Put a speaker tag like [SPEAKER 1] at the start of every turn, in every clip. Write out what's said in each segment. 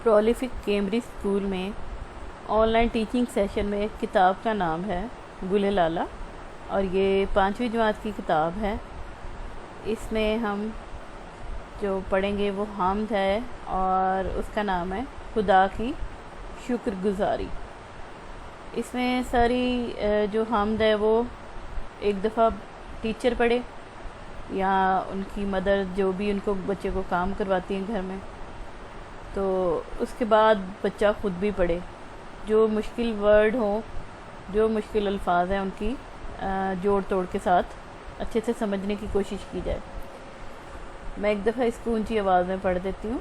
[SPEAKER 1] Prolific Cambridge school میں on line teaching session میں ایک کتاب کا نام ہے گل لالا، اور یہ 5ویں جماعت کی کتاب ہے۔ اس میں ہم جو پڑھیں گے وہ حمد ہے، اور اس کا نام ہے خدا کی شکر گزاری۔ اس میں ساری جو حمد ہے وہ ایک دفعہ ٹیچر پڑھے یا ان کی مدر جو بھی ان کو بچے کو کام کرواتی ہیں گھر میں، تو اس کے بعد بچہ خود بھی پڑھے، جو مشکل ورڈ ہوں، جو مشکل الفاظ ہیں ان کی جوڑ توڑ کے ساتھ اچھے سے سمجھنے کی کوشش کی جائے۔ میں ایک دفعہ اس کو اونچی آواز میں پڑھ دیتی ہوں۔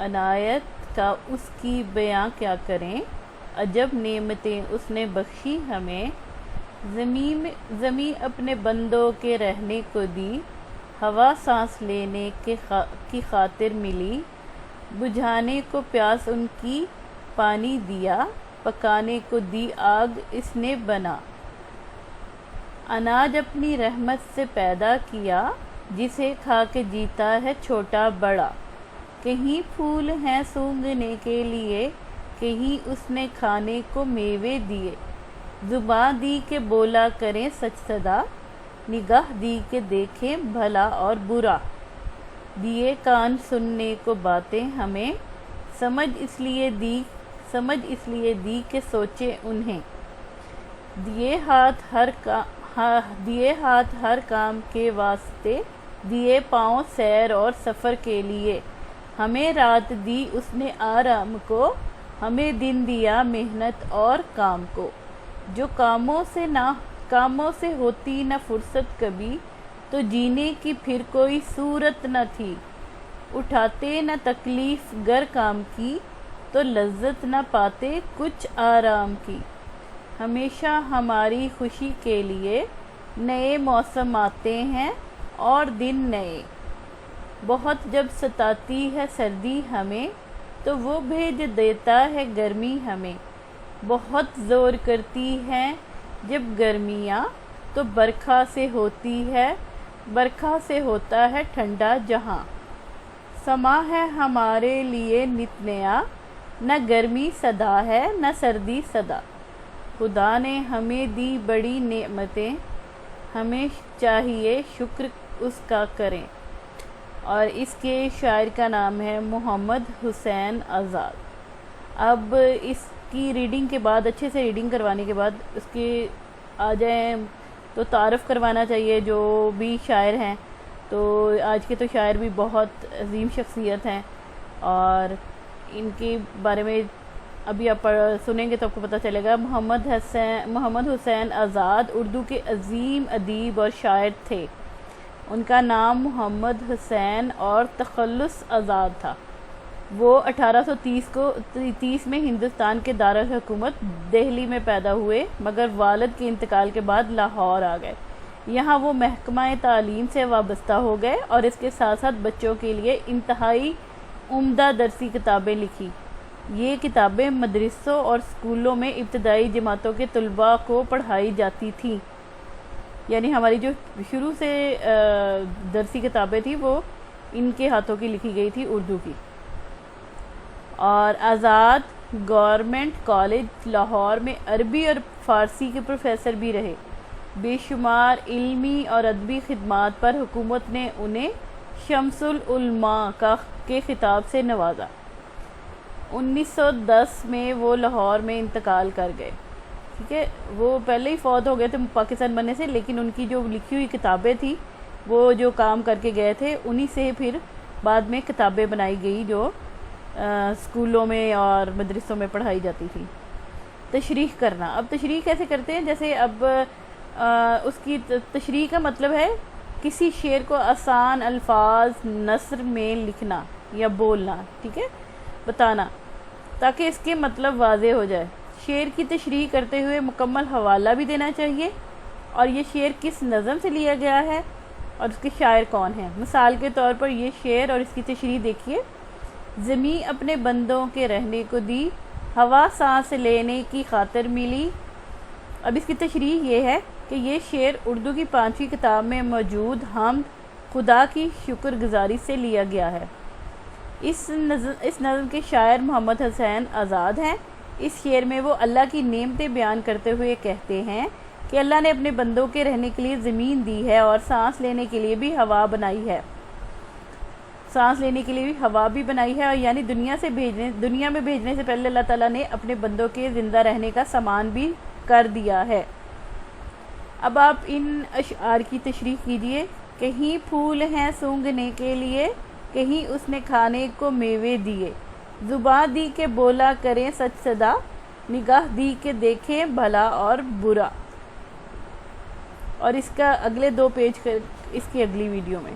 [SPEAKER 1] عنایت کا اس کی بیاں کیا کریں، عجب نعمتیں اس نے بخشی ہمیں، زمیں اپنے بندوں کے رہنے کو دی، ہوا سانس لینے کی خاطر ملی، بجھانے کو پیاس ان کی پانی دیا، پکانے کو دی آگ اس نے بنا، اناج اپنی رحمت سے پیدا کیا، جسے کھا کے جیتا ہے چھوٹا بڑا، کہیں پھول ہیں سونگھنے کے لیے، کہیں اس نے کھانے کو میوے دیے، زباں دی کہ بولا کریں سچ صدا، نگاہ دی کہ دیکھیں بھلا اور برا، دیے کان سننے کو باتیں ہمیں، سمجھ اس لیے دی کہ سوچے انہیں، دیے ہاتھ ہر کام کے واسطے، دیے پاؤں سیر اور سفر کے لیے، ہمیں رات دی اس نے آرام کو، ہمیں دن دیا محنت اور کام کو، جو کاموں سے ہوتی نہ فرصت کبھی، تو جینے کی پھر کوئی صورت نہ تھی، اٹھاتے نہ تکلیف گر کام کی، تو لذت نہ پاتے کچھ آرام کی، ہمیشہ ہماری خوشی کے لیے نئے موسم آتے ہیں اور دن نئے، بہت جب ستاتی ہے سردی ہمیں، تو وہ بھیج دیتا ہے گرمی ہمیں، بہت زور کرتی ہیں جب گرمیاں، تو برکھا سے ہوتا ہے ٹھنڈا جہاں، سما ہے ہمارے لیے نت نیا، نہ گرمی صدا ہے نہ سردی صدا، خدا نے ہمیں دی بڑی نعمتیں، ہمیں چاہیے شکر اس کا کریں۔ اور اس کے شاعر کا نام ہے محمد حسین آزاد۔ اب اس کی ریڈنگ کے بعد، اچھے سے ریڈنگ کروانے کے بعد اس کے آ جائیں تو تعارف کروانا چاہیے جو بھی شاعر ہیں۔ تو آج کے تو شاعر بھی بہت عظیم شخصیت ہیں، اور ان کے بارے میں ابھی آپ سنیں گے تو آپ کو پتہ چلے گا۔ محمد حسین آزاد اردو کے عظیم ادیب اور شاعر تھے۔ ان کا نام محمد حسین اور تخلص آزاد تھا۔ وہ 1830 میں ہندوستان کے دارالحکومت دہلی میں پیدا ہوئے، مگر والد کے انتقال کے بعد لاہور آ گئے۔ یہاں وہ محکمہ تعلیم سے وابستہ ہو گئے، اور اس کے ساتھ ساتھ بچوں کے لیے انتہائی عمدہ درسی کتابیں لکھی۔ یہ کتابیں مدرسوں اور اسکولوں میں ابتدائی جماعتوں کے طلباء کو پڑھائی جاتی تھیں، یعنی ہماری جو شروع سے درسی کتابیں تھیں وہ ان کے ہاتھوں کی لکھی گئی تھی، اردو کی۔ اور آزاد گورنمنٹ کالج لاہور میں عربی اور فارسی کے پروفیسر بھی رہے۔ بے شمار علمی اور ادبی خدمات پر حکومت نے انہیں شمس العلماء کے خطاب سے نوازا۔ 1910 میں وہ لاہور میں انتقال کر گئے۔ ٹھیک ہے، وہ پہلے ہی فوت ہو گئے تھے پاکستان بننے سے، لیکن ان کی جو لکھی ہوئی کتابیں تھیں وہ جو کام کر کے گئے تھے انہی سے پھر بعد میں کتابیں بنائی گئی جو اسکولوں میں اور مدرسوں میں پڑھائی جاتی تھی۔ تشریح کرنا، اب تشریح کیسے کرتے ہیں؟ جیسے اب اس کی تشریح کا مطلب ہے کسی شعر کو آسان الفاظ نثر میں لکھنا یا بولنا، ٹھیک ہے، بتانا تاکہ اس کے مطلب واضح ہو جائے۔ شعر کی تشریح کرتے ہوئے مکمل حوالہ بھی دینا چاہیے، اور یہ شعر کس نظم سے لیا گیا ہے اور اس کے شاعر کون ہیں۔ مثال کے طور پر یہ شعر اور اس کی تشریح دیکھیے۔ زمیں اپنے بندوں کے رہنے کو دی، ہوا سانس لینے کی خاطر ملی۔ اب اس کی تشریح یہ ہے کہ یہ شعر اردو کی 5ویں کتاب میں موجود حمد خدا کی شکر گزاری سے لیا گیا ہے۔ اس نظم کے شاعر محمد حسین آزاد ہیں۔ اس شعر میں وہ اللہ کی نعمتیں بیان کرتے ہوئے کہتے ہیں کہ اللہ نے اپنے بندوں کے رہنے کے لیے زمین دی ہے اور سانس لینے کے لیے بھی ہوا بنائی ہے، اور یعنی دنیا میں بھیجنے سے پہلے اللہ تعالیٰ نے اپنے بندوں کے زندہ رہنے کا سامان بھی کر دیا ہے۔ اب آپ ان اشعار کی تشریح کیجئے۔ کہیں پھول ہیں سونگھنے کے لیے، کہیں اس نے کھانے کو میوے دیے، زباں دی کہ بولا کریں سچ صدا، نگاہ دی کہ دیکھیں بھلا اور برا۔ اور اس کا اگلے 2 پیج اس کی اگلی ویڈیو میں